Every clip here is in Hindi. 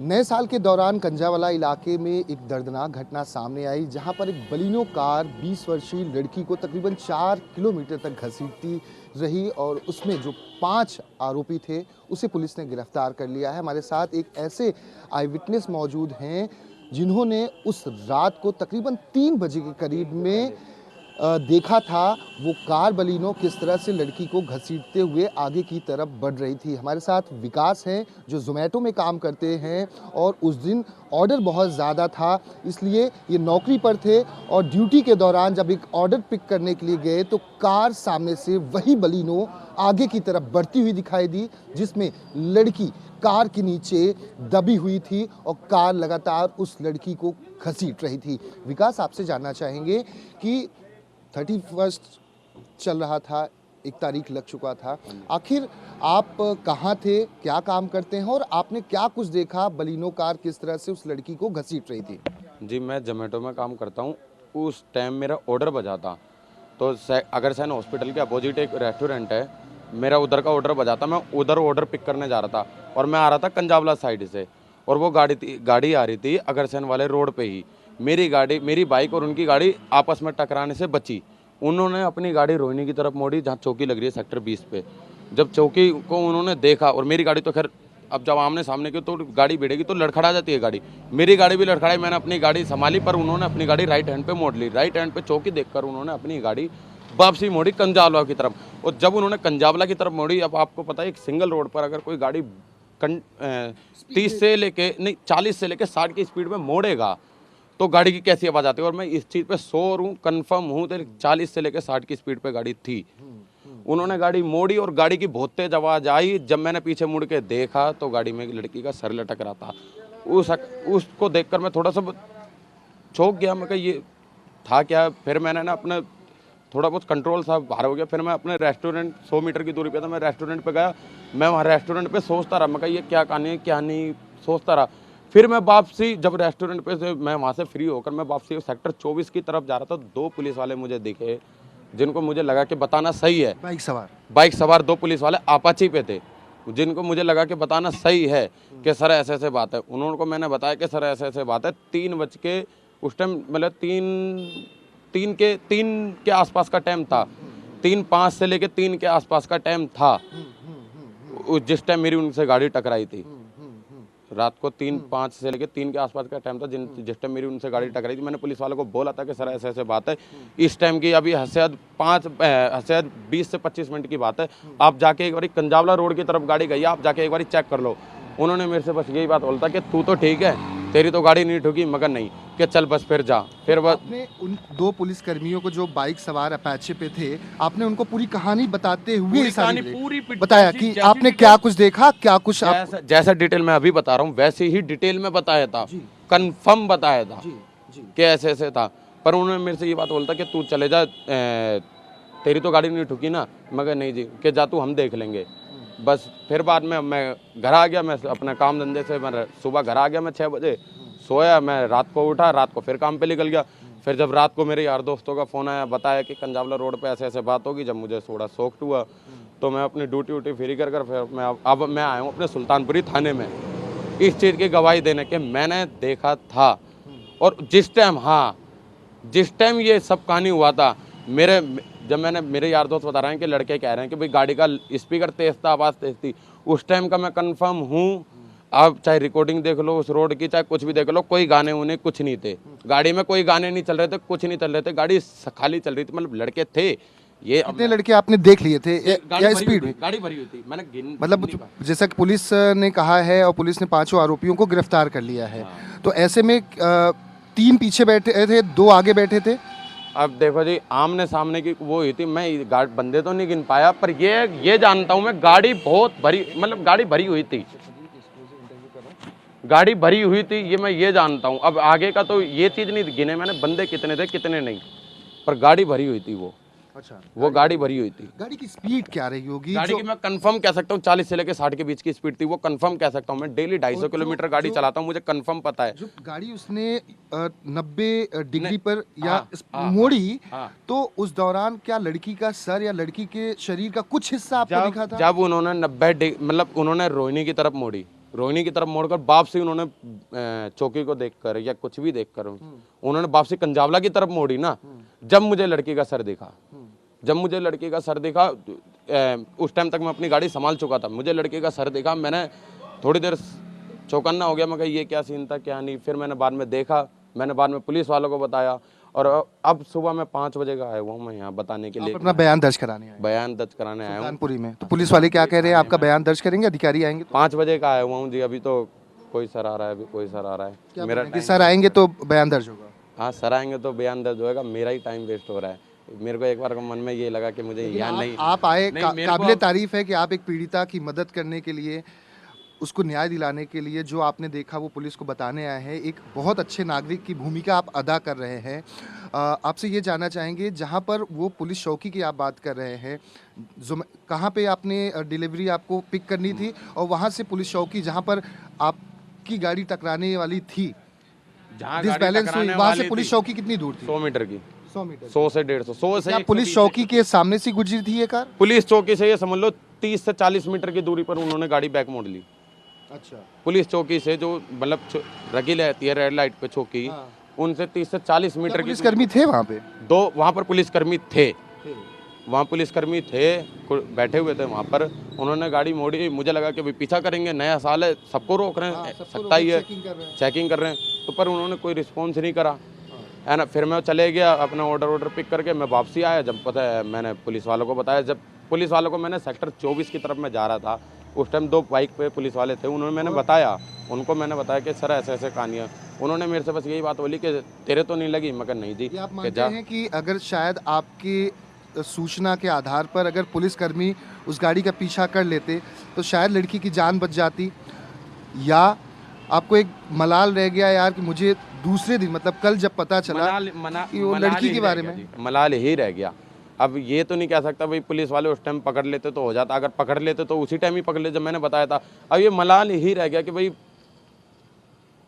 नए साल के दौरान कंजावाला इलाके में एक दर्दनाक घटना सामने आई, जहां पर एक बलिनो कार 20 वर्षीय लड़की को तकरीबन 4 किलोमीटर तक घसीटती रही और उसमें जो 5 आरोपी थे उसे पुलिस ने गिरफ्तार कर लिया है। हमारे साथ एक ऐसे आई विटनेस मौजूद हैं जिन्होंने उस रात को तकरीबन 3 बजे के करीब में देखा था वो कार बलिनो किस तरह से लड़की को घसीटते हुए आगे की तरफ बढ़ रही थी। हमारे साथ विकास हैं जो ज़ोमैटो में काम करते हैं और उस दिन ऑर्डर बहुत ज़्यादा था, इसलिए ये नौकरी पर थे और ड्यूटी के दौरान जब एक ऑर्डर पिक करने के लिए गए तो कार सामने से वही बलिनो आगे की तरफ बढ़ती हुई दिखाई दी, जिसमें लड़की कार के नीचे दबी हुई थी और कार लगातार उस लड़की को घसीट रही थी। विकास, आपसे जानना चाहेंगे कि 31 चल रहा था, 1 तारीख लग चुका था, आखिर आप कहाँ थे, क्या काम करते हैं और आपने क्या कुछ देखा, बलिनो कार किस तरह से उस लड़की को घसीट रही थी? जी, मैं ज़ोमैटो में काम करता हूँ। उस टाइम मेरा ऑर्डर बजा था, तो अगर सैन हॉस्पिटल के अपोजिट एक रेस्टोरेंट है, मेरा उधर का ऑर्डर बजा था। मैं उधर ऑर्डर पिक करने जा रहा था और मैं आ रहा था कंजावला साइड से, और वो गाड़ी आ रही थी अगरसैन वाले रोड पे ही। मेरी बाइक और उनकी गाड़ी आपस में टकराने से बची। उन्होंने अपनी गाड़ी रोहिणी की तरफ मोड़ी, जहाँ चौकी लग रही है सेक्टर 20 पे। जब चौकी को उन्होंने देखा, और मेरी गाड़ी तो खैर अब जब आमने सामने की तो गाड़ी भिड़ेगी तो लड़खड़ा जाती है गाड़ी, मेरी गाड़ी भी लड़खड़ाई। मैंने अपनी गाड़ी संभाली, पर उन्होंने अपनी गाड़ी राइट हैंड पे मोड़ ली। राइट हैंड पे चौकी देखकर उन्होंने अपनी गाड़ी वापसी मोड़ी कंजावला की तरफ। और जब उन्होंने कंजावला की तरफ मोड़ी, अब आपको पता है एक सिंगल रोड पर अगर कोई गाड़ी 30 से लेके नहीं 40 से लेके 60 की स्पीड में मोड़ेगा तो गाड़ी की कैसी आवाज़ आती है। और मैं इस चीज़ पे श्योर हूँ, कन्फर्म हूँ, तो 40 से लेके 60 की स्पीड पे गाड़ी थी। उन्होंने गाड़ी मोड़ी और गाड़ी की बहुत तेज आवाज़ आई। जब मैंने पीछे मुड़ के देखा तो गाड़ी में एक लड़की का सर लटक रहा था। उसको देखकर मैं थोड़ा सा चौंक गया। मैं कहा ये था क्या। फिर मैंने ना अपने थोड़ा बहुत कंट्रोल सा बाहर हो गया। फिर मैं अपने रेस्टोरेंट 100 मीटर की दूरी पे था, मैं रेस्टोरेंट पे गया। मैं वहाँ रेस्टोरेंट पे सोचता रहा, मैं कहा ये क्या कहानी है क्या नहीं, सोचता रहा। फिर मैं वापसी जब रेस्टोरेंट पे से मैं वहाँ से फ्री होकर मैं वापसी सेक्टर 24 की तरफ जा रहा था, 2 पुलिस वाले मुझे दिखे, जिनको मुझे लगा कि बताना सही है। बाइक सवार 2 पुलिस वाले अपाची पे थे, जिनको मुझे लगा कि बताना सही है कि सर ऐसे ऐसे बात है। उन्होंने मैंने बताया कि सर ऐसे ऐसे बात है। 3 बज के उस टाइम मतलब 3 के आसपास का टाइम था। 3:05 से लेके 3 के आसपास का टाइम था जिस टाइम मेरी उनसे गाड़ी टकराई थी। रात को 3:05 से लेके 3 के आसपास का टाइम था जिस टाइम मेरी उनसे गाड़ी टकराई थी। मैंने पुलिस वालों को बोला था कि सर ऐसे ऐसे बात है। इस टाइम की अभी हद 20 से 25 मिनट की बात है। आप जाके एक बार कंजावला रोड की तरफ गाड़ी गई, आप जाके एक बार चेक कर लो। उन्होंने मेरे से बस यही बात बोलता कि तू तो ठीक है, तेरी तो गाड़ी नहीं ठुकी, मगर नहीं कि चल बस फिर जा। फिर आपने उन 2 पुलिस कर्मियों को जो बाइक सवार अपाचे पे थे, आपने उनको पूरी कहानी बताते हुए पूरी बताया कि आपने क्या कुछ देखा, क्या कुछ जैसा डिटेल मैं अभी बता रहा हूँ वैसे ही डिटेल में बताया था, कंफर्म बताया था कि ऐसे ऐसे था। पर उन्होंने मेरे से ये बात बोलता कि तू चले जा, तेरी तो गाड़ी नहीं ठुकी ना, मगर नहीं जी कि जा तू, हम देख लेंगे बस। फिर बाद में मैं घर आ गया। मैं अपने काम धंधे से मैं सुबह घर आ गया। मैं 6 बजे सोया, मैं रात को उठा, रात को फिर काम पे निकल गया। फिर जब रात को मेरे यार दोस्तों का फ़ोन आया, बताया कि कंजावला रोड पे ऐसे ऐसे बात होगी, जब मुझे थोड़ा शॉक्ड हुआ तो मैं अपनी ड्यूटी फ्री कर फिर मैं आया हूँ अपने सुल्तानपुरी थाने में इस चीज़ की गवाही देने के मैंने देखा था। और जिस टाइम ये सब कहानी हुआ था, मेरे यार दोस्त बता रहे हैं कि लड़के कह रहे हैं कि भाई गाड़ी का स्पीकर तेज था, आवाज़ तेज थी, उस टाइम का मैं कंफर्म हूँ। आप चाहे रिकॉर्डिंग देख लो उस रोड की, चाहे कुछ भी देख लो, कोई गाने उन्हें कुछ नहीं थे गाड़ी में, कोई गाने नहीं चल रहे थे, कुछ नहीं चल रहे थे, गाड़ी खाली चल रही थी। मतलब लड़के थे ये। कितने लड़के आपने देख लिए थे या स्पीड में? गाड़ी भरी हुई थी, मैंने मतलब जैसा कि पुलिस ने कहा है और पुलिस ने 5 आरोपियों को गिरफ्तार कर लिया है, तो ऐसे में 3 पीछे बैठे थे, 2 आगे बैठे थे। अब देखो जी, आमने सामने की वो हुई थी, मैं बंदे तो नहीं गिन पाया, पर ये जानता हूँ मैं, गाड़ी बहुत भरी, मतलब गाड़ी भरी हुई थी, गाड़ी भरी हुई थी, ये जानता हूँ। अब आगे का तो ये चीज़ नहीं गिने मैंने, बंदे कितने थे कितने नहीं, पर गाड़ी भरी हुई थी वो। अच्छा, वो गाड़ी भरी हुई थी। गाड़ी की स्पीड क्या रही होगी? गाड़ी की मैं कंफर्म कह सकता हूँ 40 से लेके 60 के बीच की स्पीड थी, वो कंफर्म कह सकता हूँ। मैं डेली 250 किलोमीटर गाड़ी चलाता हूँ, मुझे कंफर्म पता है। जो गाड़ी उसने 90 डिग्री पर या मोड़ी, तो उस दौरान क्या लड़की का सर या लड़की के शरीर का कुछ हिस्सा आपको दिखा था? जब उन्होंने 90 मतलब उन्होंने रोहिणी की तरफ मोड़ी, रोहिणी की तरफ मोड़कर वापसी उन्होंने चौकी को देखकर या कुछ भी देखकर उन्होंने वापसी कंजावला की तरफ मोड़ी ना। जब मुझे लड़की का सर दिखा, उस टाइम तक मैं अपनी गाड़ी संभाल चुका था। मुझे लड़की का सर दिखा, मैंने थोड़ी देर चौकन्ना हो गया, मैं कहा ये क्या सीन था क्या नहीं। फिर मैंने बाद में देखा, मैंने बाद में पुलिस वालों को बताया और अब सुबह मैं 5 बजे का आया हुआ हूँ मैं यहाँ बताने के लिए। अपना बयान दर्ज कराने आए बयान दर्ज कराने आया हूँ सुल्तानपुरी में। तो पुलिस वाले क्या कह रहे हैं, आपका बयान दर्ज करेंगे, अधिकारी आएंगे? 5 बजे का आया हुआ हूँ जी। अभी तो कोई सर आ रहा है, अभी कोई सर आ रहा है। मेरा कि सर आएंगे तो बयान दर्ज होगा? हाँ, सर आएंगे तो बयान दर्ज होगा। मेरा ही टाइम वेस्ट हो रहा है। मेरे को एक बार मन में ये लगा कि मुझे यहाँ नहीं, आप आए, नहीं, मेरे को काबिले तारीफ है कि आप एक पीड़िता की मदद करने के लिए, उसको न्याय दिलाने के लिए जो आपने देखा वो पुलिस को बताने आए हैं। एक बहुत अच्छे नागरिक की भूमिका आप अदा कर रहे हैं। आपसे ये जानना चाहेंगे, जहाँ पर वो पुलिस चौकी की आप बात कर रहे हैं, कहाँ पे आपने डिलीवरी आपको पिक करनी थी और वहाँ से पुलिस चौकी जहाँ पर आपकी गाड़ी टकराने वाली थी, डिसबैलेंस हुई, वहाँ से पुलिस चौकी कितनी दूर थी? 100 मीटर की। 100 मीटर? 100 से 150, 100 से पुलिस चौकी के सामने से गुजरी थी ये कार? पुलिस चौकी से ये समझ लो 30 से 40 मीटर की दूरी पर उन्होंने गाड़ी बैक मोड़ ली। अच्छा। पुलिस चौकी से जो मतलब रखी रहती है रेड लाइट पे चौकी, उनसे 30 से 40 मीटर की पुलिसकर्मी थे वहाँ पे? वहाँ पर पुलिसकर्मी थे, वहाँ पुलिसकर्मी थे, बैठे हुए थे वहाँ पर। उन्होंने गाड़ी मोड़ी, मुझे लगा कि भाई पीछा करेंगे, नया साल है, सबको रोक रहे हैं, सकता ही है, चेकिंग कर रहे हैं। तो पर उन्होंने कोई रिस्पॉन्स नहीं करा, है ना। फिर मैं चले गया अपना ऑर्डर पिक करके, मैं वापसी आया। जब पता है मैंने पुलिस वालों को बताया, जब पुलिस वालों को मैंने सेक्टर 24 की तरफ में जा रहा था, उस टाइम 2 बाइक पे पुलिस वाले थे। मैंने बताया कि सर ऐसे ऐसे कहानी है। उन्होंने मेरे से बस यही बात बोली कि तेरे तो नहीं लगी। मैं कहा नहीं जी। आप मानते हैं कि अगर शायद आपकी सूचना के आधार पर अगर पुलिसकर्मी उस गाड़ी का पीछा कर लेते तो शायद लड़की की जान बच जाती, या आपको एक मलाल रह गया यार कि मुझे दूसरे दिन, मतलब कल जब पता चला कि वो लड़की के बारे में? मलाल ही रह गया। अब ये तो नहीं कह सकता भाई पुलिस वाले उस टाइम पकड़ लेते तो हो जाता, अगर पकड़ लेते तो उसी टाइम ही पकड़ लेते जब मैंने बताया था। अब ये मलाल ही रह गया कि भाई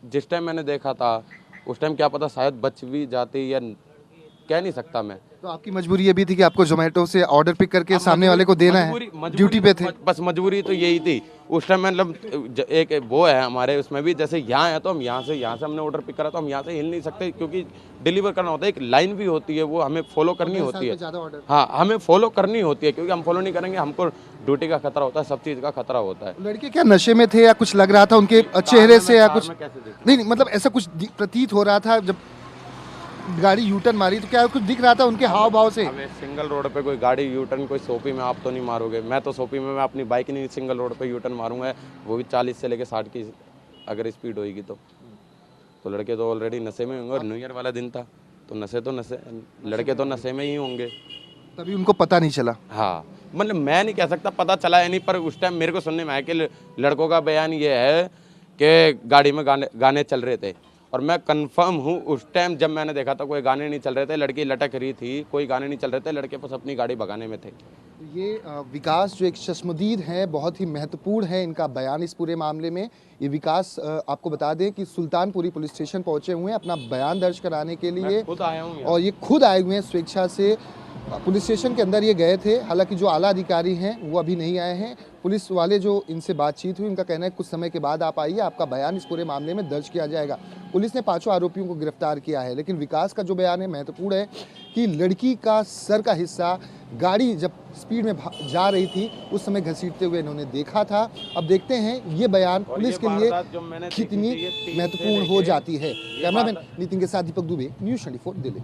जिस टाइम मैंने देखा था उस टाइम क्या पता शायद बच भी जाती, या कह नहीं सकता मैं। तो आपकी मजबूरी ये भी थी कि आपको जोमेटो से ऑर्डर पिक करके सामने वाले को देना है, ड्यूटी पे थे? बस मजबूरी तो यही थी उस टाइम। मतलब एक वो है हमारे उसमें भी, जैसे यहाँ है तो हम यहाँ से हमने ऑर्डर पिक करा तो हम यहाँ से हिल नहीं सकते, क्योंकि डिलीवर करना होता है, एक लाइन भी होती है, वो हमें फॉलो करनी होती है। हाँ, हमें फॉलो करनी होती है, क्योंकि हम फॉलो नहीं करेंगे हमको ड्यूटी का खतरा होता है, सब चीज़ का खतरा होता है। लड़के क्या नशे में थे या कुछ लग रहा था उनके चेहरे से, या कुछ नहीं, मतलब ऐसा कुछ प्रतीत हो रहा था जब गाड़ी यूटर्न मारी तो क्या कुछ दिख रहा था उनके हाव भाव से? हमें सिंगल रोड पे कोई गाड़ी यूटर्न, कोई सोपी में आप तो नहीं मारोगे। मैं तो सोपी में मैं अपनी बाइक नहीं सिंगल रोड पे यूटर्न मारूंगा, वो भी 40 से लेके 60 की अगर स्पीड होगी तो लड़के तो ऑलरेडी नशे में होंगे। और न्यू ईयर वाला दिन था तो नशे लड़के तो नशे में ही होंगे, तभी उनको पता नहीं चला। हाँ, मतलब मैं नहीं कह सकता पता चला है नहीं, पर उस टाइम मेरे को सुनने में आया कि लड़कों का बयान ये है कि गाड़ी में गाने चल रहे थे। और मैं कंफर्म हूँ उस टाइम जब मैंने देखा था कोई गाने नहीं चल रहे थे, लड़की लटक रही थी, कोई गाने नहीं चल रहे थे, लड़के बस अपनी गाड़ी भगाने में थे। ये विकास जो एक चश्मदीद है, बहुत ही महत्वपूर्ण है इनका बयान इस पूरे मामले में। ये विकास आपको बता दें कि सुल्तानपुरी पुलिस स्टेशन पहुंचे हुए हैं अपना बयान दर्ज कराने के लिए। खुद आया हूँ और ये खुद आए हुए हैं स्वेच्छा से। पुलिस स्टेशन के अंदर ये गए थे, हालांकि जो आला अधिकारी हैं वो अभी नहीं आए हैं। पुलिस वाले जो इनसे बातचीत हुई, उनका कहना है कुछ समय के बाद आप आइए, आपका बयान इस पूरे मामले में दर्ज किया जाएगा। पुलिस ने 5 आरोपियों को गिरफ्तार किया है, लेकिन विकास का जो बयान है महत्वपूर्ण है कि लड़की का सर का हिस्सा गाड़ी जब स्पीड में जा रही थी उस समय घसीटते हुए इन्होंने देखा था। अब देखते हैं ये बयान पुलिस के लिए कितनी महत्वपूर्ण हो जाती है। कैमरामैन नितिन के साथ दीपक दुबे, न्यूज़ 24 दिल्ली।